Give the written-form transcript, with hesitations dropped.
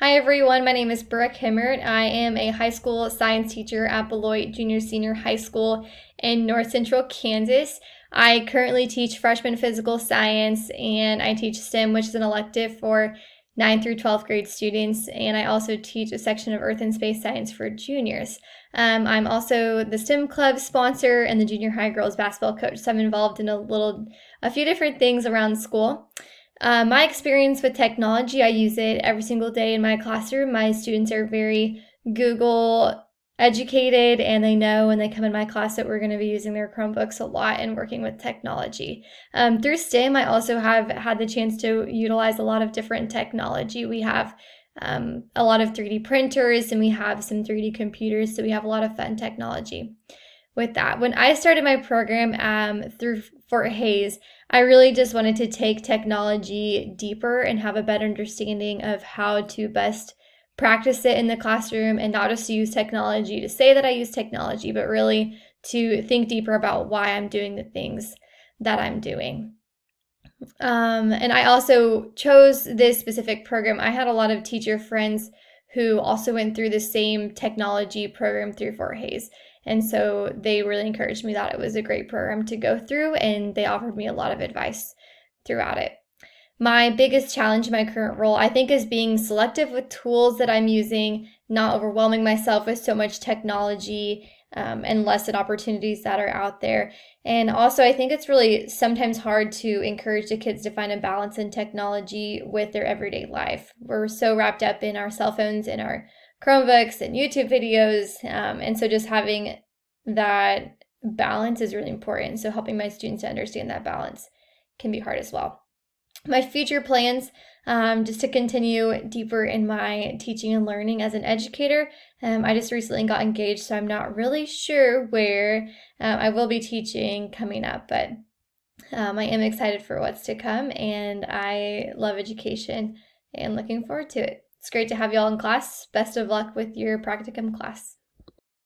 Hi everyone, my name is Brooke Himmert. I am a high school science teacher at Beloit Junior Senior High School in North Central Kansas. I currently teach freshman physical science and I teach STEM, which is an elective for 9th through 12th grade students, and I also teach a section of Earth and Space Science for juniors. I'm also the STEM club sponsor and the junior high girls basketball coach, so I'm involved in a few different things around school. My experience with technology, I use it every single day in my classroom. My students are very Google educated and they know when they come in my class that we're going to be using their Chromebooks a lot and working with technology. Through STEM, I also have had the chance to utilize a lot of different technology. We have a lot of 3D printers and we have some 3D computers, so we have a lot of fun technology with that. When I started my program through Fort Hays, I really just wanted to take technology deeper and have a better understanding of how to best practice it in the classroom and not just use technology to say that I use technology, but really to think deeper about why I'm doing the things that I'm doing. And I also chose this specific program. I had a lot of teacher friends who also went through the same technology program through Fort Hays. And so they really encouraged me that it was a great program to go through, and they offered me a lot of advice throughout it. My biggest challenge in my current role, I think, is being selective with tools that I'm using, not overwhelming myself with so much technology and lesson opportunities that are out there. And also, I think it's really sometimes hard to encourage the kids to find a balance in technology with their everyday life. We're so wrapped up in our cell phones and our Chromebooks and YouTube videos. And so just having that balance is really important. So helping my students to understand that balance can be hard as well. My future plans, just to continue deeper in my teaching and learning as an educator. I just recently got engaged, so I'm not really sure where I will be teaching coming up, but I am excited for what's to come, and I love education and looking forward to it. It's great to have y'all in class. Best of luck with your practicum class.